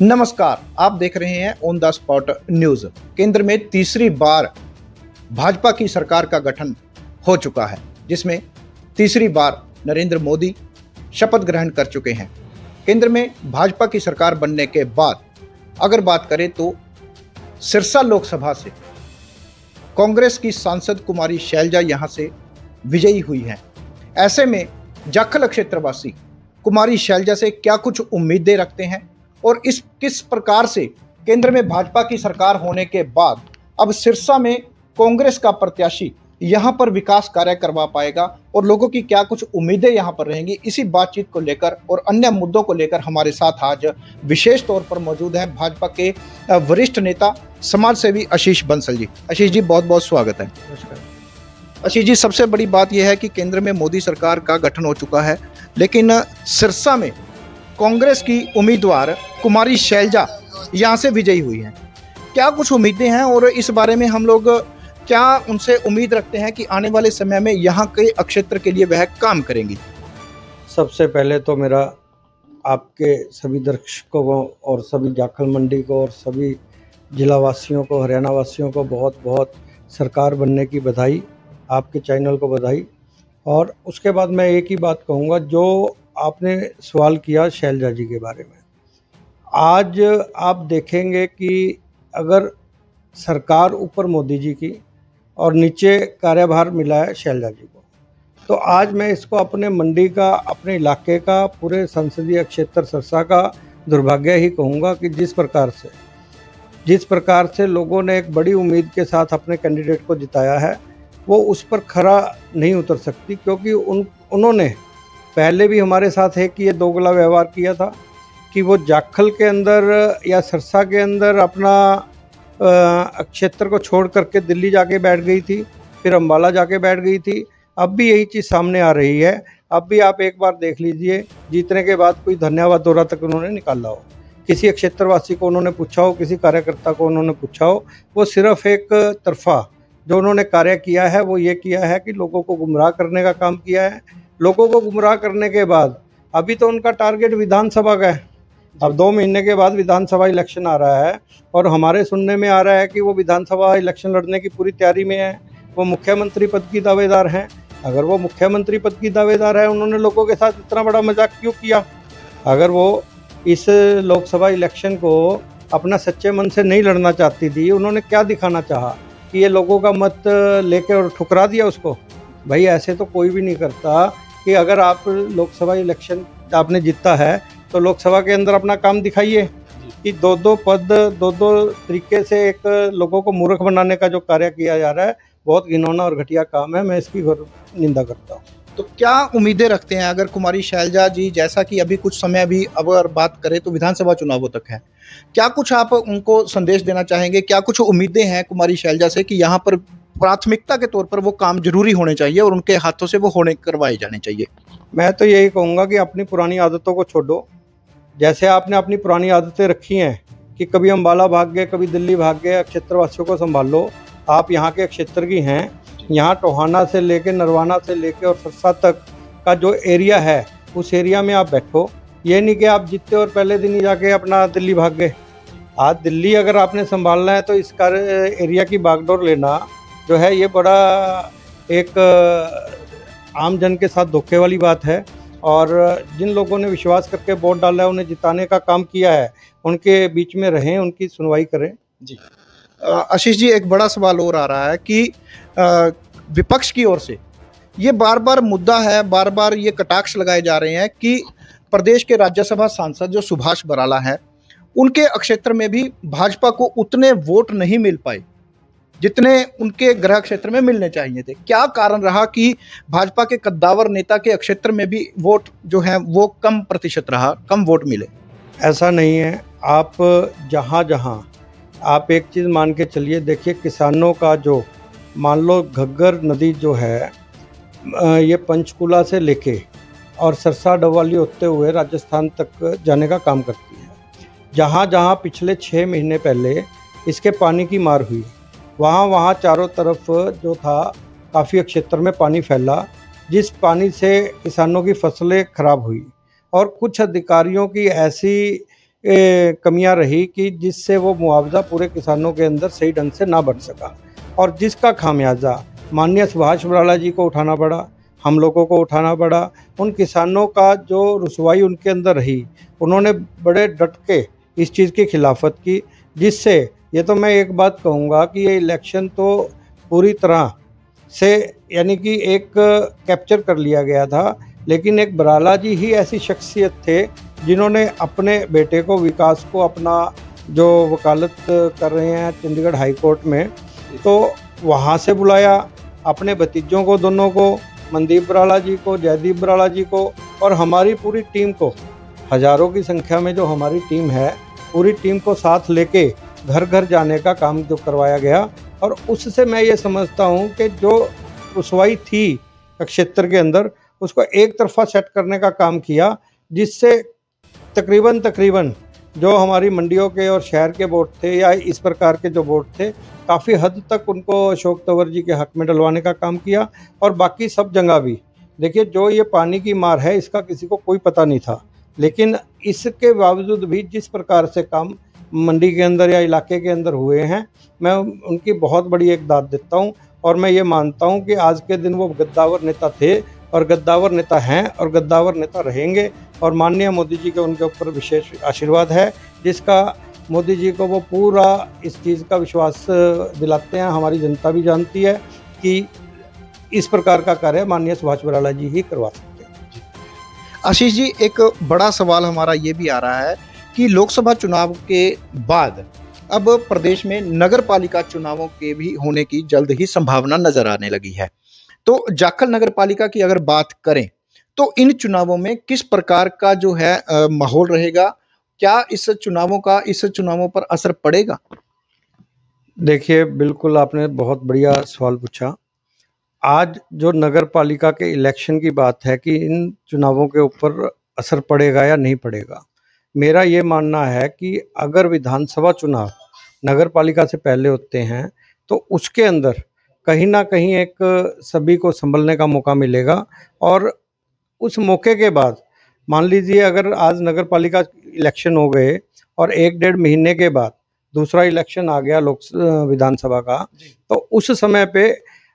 नमस्कार, आप देख रहे हैं ऑन द स्पॉट न्यूज। केंद्र में तीसरी बार भाजपा की सरकार का गठन हो चुका है, जिसमें तीसरी बार नरेंद्र मोदी शपथ ग्रहण कर चुके हैं। केंद्र में भाजपा की सरकार बनने के बाद अगर बात करें तो सिरसा लोकसभा से कांग्रेस की सांसद कुमारी शैलजा यहां से विजयी हुई हैं। ऐसे में जाखल क्षेत्रवासी कुमारी शैलजा से क्या कुछ उम्मीदें रखते हैं और इस किस प्रकार से केंद्र में भाजपा की सरकार होने के बाद अब सिरसा में कांग्रेस का प्रत्याशी यहां पर विकास कार्य करवा पाएगा और लोगों की क्या कुछ उम्मीदें यहां पर रहेंगी, इसी बातचीत को लेकर और अन्य मुद्दों को लेकर हमारे साथ आज विशेष तौर पर मौजूद हैं भाजपा के वरिष्ठ नेता समाज सेवी आशीष बंसल जी। आशीष जी, बहुत बहुत स्वागत है। आशीष जी, सबसे बड़ी बात यह है कि केंद्र में मोदी सरकार का गठन हो चुका है, लेकिन सिरसा में कांग्रेस की उम्मीदवार कुमारी शैलजा यहां से विजयी हुई हैं। क्या कुछ उम्मीदें हैं और इस बारे में हम लोग क्या उनसे उम्मीद रखते हैं कि आने वाले समय में यहां के क्षेत्र के लिए वह काम करेंगी? सबसे पहले तो मेरा आपके सभी दर्शकों को और सभी जाखल मंडी को और सभी जिला वासियों को, हरियाणा वासियों को बहुत बहुत सरकार बनने की बधाई, आपके चैनल को बधाई। और उसके बाद मैं एक ही बात कहूँगा, जो आपने सवाल किया शैलजा जी के बारे में, आज आप देखेंगे कि अगर सरकार ऊपर मोदी जी की और नीचे कार्यभार मिला है शैलजा जी को, तो आज मैं इसको अपने मंडी का, अपने इलाके का, पूरे संसदीय क्षेत्र सिरसा का दुर्भाग्य ही कहूँगा कि जिस प्रकार से लोगों ने एक बड़ी उम्मीद के साथ अपने कैंडिडेट को जिताया है, वो उस पर खरा नहीं उतर सकती, क्योंकि उन्होंने पहले भी हमारे साथ है कि ये दोगला व्यवहार किया था कि वो जाखल के अंदर या सिरसा के अंदर अपना क्षेत्र को छोड़ करके दिल्ली जाके बैठ गई थी, फिर अम्बाला जाके बैठ गई थी। अब भी यही चीज़ सामने आ रही है। अब भी आप एक बार देख लीजिए, जीतने के बाद कोई धन्यवाद दौरा तक उन्होंने निकाला हो, किसी क्षेत्रवासी को उन्होंने पूछा हो, किसी कार्यकर्ता को उन्होंने पूछा हो। वो सिर्फ एक तरफा जो उन्होंने कार्य किया है वो ये किया है कि लोगों को गुमराह करने का काम किया है। लोगों को गुमराह करने के बाद अभी तो उनका टारगेट विधानसभा का है। अब 2 महीने के बाद विधानसभा इलेक्शन आ रहा है और हमारे सुनने में आ रहा है कि वो विधानसभा इलेक्शन लड़ने की पूरी तैयारी में है। वो मुख्यमंत्री पद की दावेदार हैं। अगर वो मुख्यमंत्री पद की दावेदार है, उन्होंने लोगों के साथ इतना बड़ा मजाक क्यों किया? अगर वो इस लोकसभा इलेक्शन को अपना सच्चे मन से नहीं लड़ना चाहती थी, उन्होंने क्या दिखाना चाहा कि ये लोगों का मत लेके और ठुकरा दिया उसको? भाई, ऐसे तो कोई भी नहीं करता कि अगर आप लोकसभा इलेक्शन आपने जीता है तो लोकसभा के अंदर अपना काम दिखाइए कि दो पद दो तरीके से एक लोगों को मूर्ख बनाने का जो कार्य किया जा रहा है, बहुत घिनौना और घटिया काम है। मैं इसकी घोर निंदा करता हूँ। तो क्या उम्मीदें रखते हैं अगर कुमारी शैलजा जी, जैसा कि अभी कुछ समय अभी अगर बात करें तो विधानसभा चुनावों तक है, क्या कुछ आप उनको संदेश देना चाहेंगे? क्या कुछ उम्मीदें हैं कुमारी शैलजा से कि यहाँ पर प्राथमिकता के तौर पर वो काम जरूरी होने चाहिए और उनके हाथों से वो करवाए जाने चाहिए? मैं तो यही कहूँगा कि अपनी पुरानी आदतों को छोड़ो। जैसे आपने अपनी पुरानी आदतें रखी हैं कि कभी अम्बाला भाग गए, कभी दिल्ली भाग गए, क्षेत्रवासियों को संभाल लो। आप यहाँ के क्षेत्र की हैं। यहाँ टोहाना से लेके, नरवाना से लेके और सिरसा तक का जो एरिया है, उस एरिया में आप बैठो। ये नहीं कि आप जीते और पहले दिन ही जाके अपना दिल्ली भाग गए। आज दिल्ली अगर आपने संभालना है तो इस एरिया की बागडोर लेना जो है, ये बड़ा एक आम जन के साथ धोखे वाली बात है। और जिन लोगों ने विश्वास करके वोट डाला है, उन्हें जिताने का काम किया है, उनके बीच में रहें, उनकी सुनवाई करें। जी आशीष जी, एक बड़ा सवाल और आ रहा है कि विपक्ष की ओर से ये बार बार मुद्दा है, बार बार ये कटाक्ष लगाए जा रहे हैं कि प्रदेश के राज्यसभा सांसद जो सुभाष बराला है, उनके क्षेत्र में भी भाजपा को उतने वोट नहीं मिल पाए जितने उनके गृह क्षेत्र में मिलने चाहिए थे। क्या कारण रहा कि भाजपा के कद्दावर नेता के क्षेत्र में भी वोट जो है वो कम प्रतिशत रहा, कम वोट मिले? ऐसा नहीं है। आप जहाँ आप एक चीज़ मान के चलिए, देखिए किसानों का जो, मान लो घग्गर नदी जो है, ये पंचकुला से लेके और सरसा डवाली होते हुए राजस्थान तक जाने का काम करती है। जहाँ पिछले 6 महीने पहले इसके पानी की मार हुई, वहाँ चारों तरफ जो था काफ़ी क्षेत्र में पानी फैला, जिस पानी से किसानों की फसलें खराब हुई। और कुछ अधिकारियों की ऐसी कमियां रही कि जिससे वो मुआवजा पूरे किसानों के अंदर सही ढंग से ना बढ़ सका, और जिसका खामियाजा माननीय सुभाष बराला जी को उठाना पड़ा, हम लोगों को उठाना पड़ा। उन किसानों का जो रुसवाई उनके अंदर रही, उन्होंने बड़े डट के इस चीज़ की खिलाफत की, जिससे ये तो मैं एक बात कहूँगा कि ये इलेक्शन तो पूरी तरह से यानी कि एक कैप्चर कर लिया गया था, लेकिन एक बराला जी ही ऐसी शख्सियत थे जिन्होंने अपने बेटे को, विकास को, अपना जो वकालत कर रहे हैं चंडीगढ़ हाई कोर्ट में, तो वहाँ से बुलाया, अपने भतीजों को, दोनों को, मनदीप बराला जी को, जयदीप बराला जी को, और हमारी पूरी टीम को, हज़ारों की संख्या में जो हमारी टीम है, पूरी टीम को साथ लेके घर घर जाने का काम जो करवाया गया। और उससे मैं ये समझता हूँ कि जो रुसवाई थी क्षेत्र के अंदर, उसको एक तरफा सेट करने का काम किया, जिससे तकरीबन जो हमारी मंडियों के और शहर के वोट थे या इस प्रकार के जो वोट थे, काफ़ी हद तक उनको अशोक तंवर जी के हक में डलवाने का काम किया। और बाकी सब जगह भी देखिए, जो ये पानी की मार है इसका किसी को कोई पता नहीं था, लेकिन इसके बावजूद भी जिस प्रकार से काम मंडी के अंदर या इलाके के अंदर हुए हैं, मैं उनकी बहुत बड़ी एक दाद देता हूँ। और मैं ये मानता हूँ कि आज के दिन वो गद्दावर नेता थे और गद्दावर नेता हैं और गद्दावर नेता रहेंगे। और माननीय मोदी जी के उनके ऊपर विशेष आशीर्वाद है, जिसका मोदी जी को वो पूरा इस चीज़ का विश्वास दिलाते हैं। हमारी जनता भी जानती है कि इस प्रकार का कार्य माननीय सुभाष बराला जी ही करवा सकते हैं। आशीष जी, एक बड़ा सवाल हमारा ये भी आ रहा है कि लोकसभा चुनाव के बाद अब प्रदेश में नगर पालिका चुनावों के भी होने की जल्द ही संभावना नजर आने लगी है। तो जाखल नगर पालिका की अगर बात करें तो इन चुनावों में किस प्रकार का जो है माहौल रहेगा? क्या इस चुनावों पर असर पड़ेगा? देखिए, बिल्कुल आपने बहुत बढ़िया सवाल पूछा। आज जो नगर पालिका के इलेक्शन की बात है कि इन चुनावों के ऊपर असर पड़ेगा या नहीं पड़ेगा, मेरा ये मानना है कि अगर विधानसभा चुनाव नगर पालिका से पहले होते हैं तो उसके अंदर कहीं ना कहीं एक सभी को संभलने का मौका मिलेगा। और उस मौके के बाद मान लीजिए अगर आज नगर पालिका इलेक्शन हो गए और 1-1.5 महीने के बाद दूसरा इलेक्शन आ गया विधानसभा का, तो उस समय पे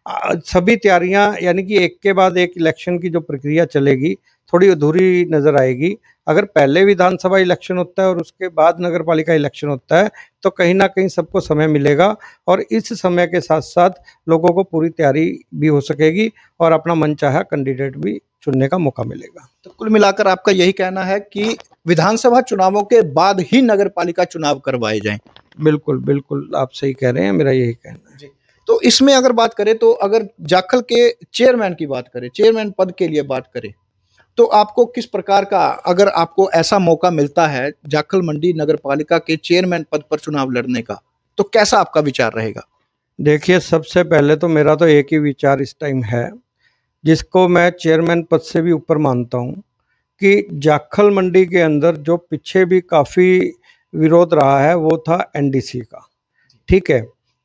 सभी तैयारियां यानी कि एक के बाद एक इलेक्शन की जो प्रक्रिया चलेगी थोड़ी अधूरी नज़र आएगी। अगर पहले विधानसभा इलेक्शन होता है और उसके बाद नगर पालिका इलेक्शन होता है तो कहीं ना कहीं सबको समय मिलेगा और इस समय के साथ साथ लोगों को पूरी तैयारी भी हो सकेगी और अपना मनचाहा कैंडिडेट भी चुनने का मौका मिलेगा। तो कुल मिलाकर आपका यही कहना है कि विधानसभा चुनावों के बाद ही नगर पालिका चुनाव करवाए जाएं? बिल्कुल बिल्कुल, आप सही कह रहे हैं, मेरा यही कहना है। तो इसमें अगर बात करें तो अगर जाखल के चेयरमैन की बात करें, चेयरमैन पद के लिए बात करें, तो आपको किस प्रकार का, अगर आपको ऐसा मौका मिलता है जाखल मंडी नगर पालिका के चेयरमैन पद पर चुनाव लड़ने का, तो कैसा आपका विचार रहेगा? देखिए, सबसे पहले तो मेरा तो एक ही विचार इस टाइम है, जिसको मैं चेयरमैन पद से भी ऊपर मानता हूँ, कि जाखल मंडी के अंदर जो पीछे भी काफ़ी विरोध रहा है वो था एनडीसी का। ठीक है,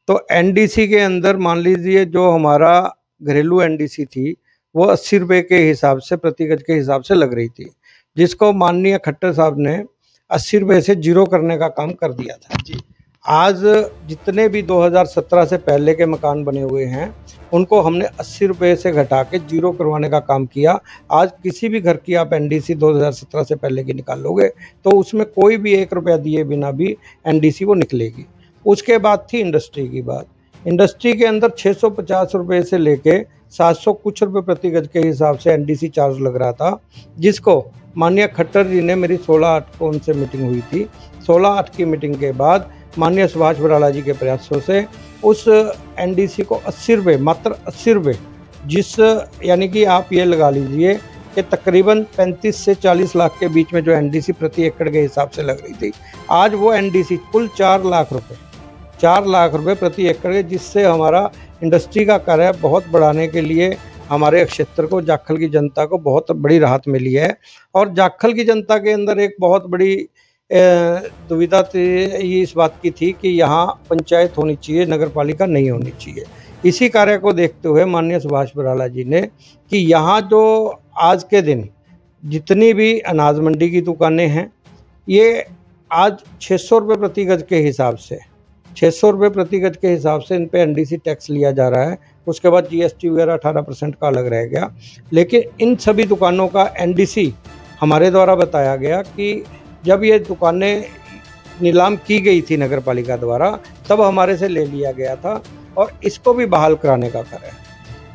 तो एनडीसी के अंदर मान लीजिए जो हमारा घरेलू एनडीसी थी वो 80 रुपये के हिसाब से प्रति गज के हिसाब से लग रही थी, जिसको माननीय खट्टर साहब ने 80 रुपये से जीरो करने का काम कर दिया था। जी, आज जितने भी 2017 से पहले के मकान बने हुए हैं उनको हमने 80 रुपये से घटा के जीरो करवाने का काम किया। आज किसी भी घर की आप एनडीसी 2017 से पहले की निकालोगे तो उसमें कोई भी 1 रुपया दिए बिना भी एनडीसी वो निकलेगी। उसके बाद थी इंडस्ट्री की बात। इंडस्ट्री के अंदर 650 रुपये से लेके 700 कुछ रुपये प्रति गज के हिसाब से एनडीसी चार्ज लग रहा था, जिसको माननीय खट्टर जी ने, मेरी 16/8 को उनसे मीटिंग हुई थी, 16/8 की मीटिंग के बाद माननीय सुभाष बराला जी के प्रयासों से उस एनडीसी को 80 रुपये, मात्र 80 रुपये, जिस यानी कि आप ये लगा लीजिए कि तकरीबन 35 से 40 लाख के बीच में जो एनडीसी प्रति एकड़ के हिसाब से लग रही थी, आज वो एनडीसी कुल 4 लाख रुपये प्रति एकड़ के, जिससे हमारा इंडस्ट्री का कार्य बहुत बढ़ाने के लिए हमारे क्षेत्र को, जाखल की जनता को बहुत बड़ी राहत मिली है। और जाखल की जनता के अंदर एक बहुत बड़ी दुविधा ये इस बात की थी कि यहाँ पंचायत होनी चाहिए, नगर पालिका नहीं होनी चाहिए। इसी कार्य को देखते हुए माननीय सुभाष बराला जी ने कि यहाँ जो आज के दिन जितनी भी अनाज मंडी की दुकानें हैं, ये आज 600 रुपये प्रति गज के हिसाब से 600 रुपये प्रति गज के हिसाब से इन पे एनडीसी टैक्स लिया जा रहा है। उसके बाद जीएसटी वगैरह 18% का अलग रह गया। लेकिन इन सभी दुकानों का एनडीसी हमारे द्वारा बताया गया कि जब ये दुकानें नीलाम की गई थी नगर पालिका द्वारा, तब हमारे से ले लिया गया था और इसको भी बहाल कराने का कार्य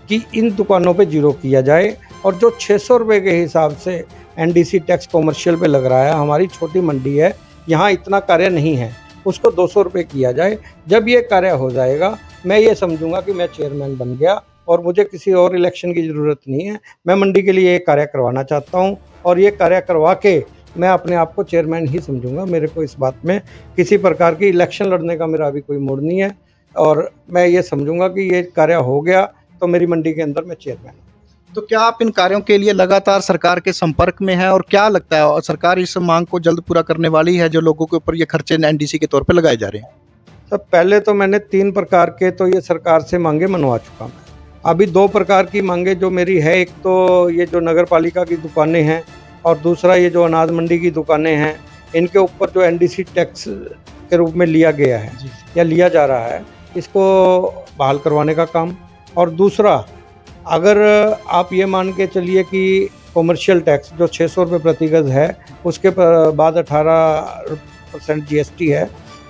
कि इन दुकानों पे जीरो किया जाए। और जो 600 रुपये के हिसाब से एनडीसी टैक्स कॉमर्शियल पे लग रहा है, हमारी छोटी मंडी है, यहाँ इतना कार्य नहीं है, उसको 200 रुपये किया जाए। जब ये कार्य हो जाएगा, मैं ये समझूंगा कि मैं चेयरमैन बन गया और मुझे किसी और इलेक्शन की ज़रूरत नहीं है। मैं मंडी के लिए ये कार्य करवाना चाहता हूँ और ये कार्य करवा के मैं अपने आप को चेयरमैन ही समझूंगा। मेरे को इस बात में किसी प्रकार की इलेक्शन लड़ने का मेरा अभी कोई मूड नहीं है और मैं ये समझूंगा कि ये कार्य हो गया तो मेरी मंडी के अंदर मैं चेयरमैन। तो क्या आप इन कार्यों के लिए लगातार सरकार के संपर्क में हैं और क्या लगता है, और सरकार इस मांग को जल्द पूरा करने वाली है जो लोगों के ऊपर ये खर्चे एनडीसी के तौर पे लगाए जा रहे हैं? तो पहले तो मैंने 3 प्रकार के तो ये सरकार से मांगे मनवा चुका मैं। अभी 2 प्रकार की मांगे जो मेरी है, एक तो ये जो नगर पालिका की दुकानें हैं और दूसरा ये जो अनाज मंडी की दुकानें हैं, इनके ऊपर जो एनडीसी टैक्स के रूप में लिया गया है या लिया जा रहा है, इसको बहाल करवाने का काम। और दूसरा, अगर आप ये मान के चलिए कि कॉमर्शियल टैक्स जो 600 रुपये प्रति गज है, उसके बाद 18% जीएसटी है,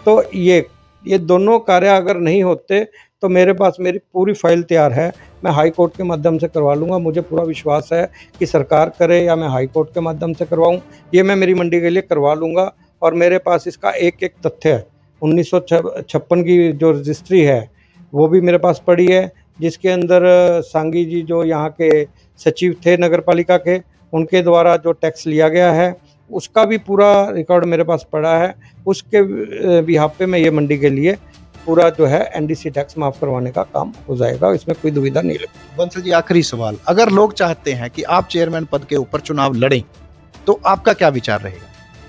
तो ये दोनों कार्य अगर नहीं होते तो मेरे पास मेरी पूरी फाइल तैयार है। मैं हाई कोर्ट के माध्यम से करवा लूँगा। मुझे पूरा विश्वास है कि सरकार करे या मैं हाई कोर्ट के माध्यम से करवाऊँ, ये मैं मेरी मंडी के लिए करवा लूँगा। और मेरे पास इसका एक एक तथ्य है। 1956 की जो रजिस्ट्री है वो भी मेरे पास पड़ी है, जिसके अंदर सांगी जी जो यहाँ के सचिव थे नगर पालिका के, उनके द्वारा जो टैक्स लिया गया है उसका भी पूरा रिकॉर्ड मेरे पास पड़ा है। उसके बिहाफ पे मैं ये मंडी के लिए पूरा जो है एनडीसी टैक्स माफ़ करवाने का काम हो जाएगा, इसमें कोई दुविधा नहीं लगती। बंसल जी, आखिरी सवाल, अगर लोग चाहते हैं कि आप चेयरमैन पद के ऊपर चुनाव लड़ें तो आपका क्या विचार रहेगा?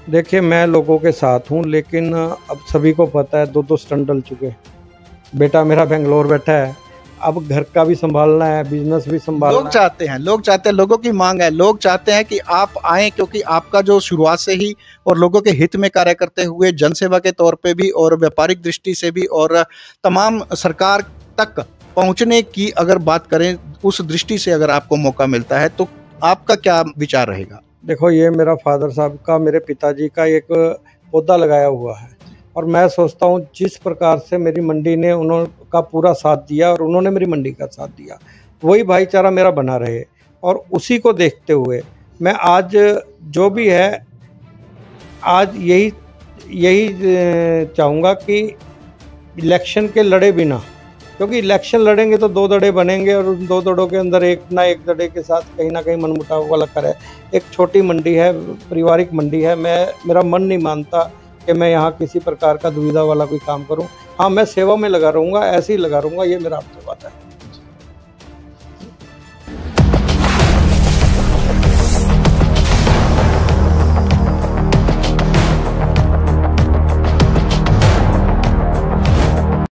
देखिए, मैं लोगों के साथ हूँ, लेकिन अब सभी को पता है 2-2 स्टंट डल चुके। बेटा मेरा बेंगलोर बैठा है, अब घर का भी संभालना है, बिजनेस भी संभालना है। लोग चाहते हैं, लोगों की मांग है, लोग चाहते हैं कि आप आएं, क्योंकि आपका जो शुरुआत से ही और लोगों के हित में कार्य करते हुए जनसेवा के तौर पे भी और व्यापारिक दृष्टि से भी और तमाम सरकार तक पहुंचने की अगर बात करें, उस दृष्टि से अगर आपको मौका मिलता है तो आपका क्या विचार रहेगा? देखो, ये मेरा फादर साहब का, मेरे पिताजी का एक पौधा लगाया हुआ है और मैं सोचता हूँ जिस प्रकार से मेरी मंडी ने उनका पूरा साथ दिया और उन्होंने मेरी मंडी का साथ दिया, वही भाईचारा मेरा बना रहे। और उसी को देखते हुए मैं आज जो भी है, आज यही चाहूँगा कि इलेक्शन के लड़े बिना, क्योंकि इलेक्शन लड़ेंगे तो 2 दड़े बनेंगे और उन 2 दड़ों के अंदर एक ना एक दड़े के साथ कहीं ना कहीं मनमुटाव वाला कर है। एक छोटी मंडी है, पारिवारिक मंडी है, मेरा मन नहीं मानता कि मैं यहाँ किसी प्रकार का दुविधा वाला कोई काम करूँ। हाँ, मैं सेवा में लगा रहूँगा, ऐसे ही लगा रहूँगा, ये मेरा आपसे वादा है।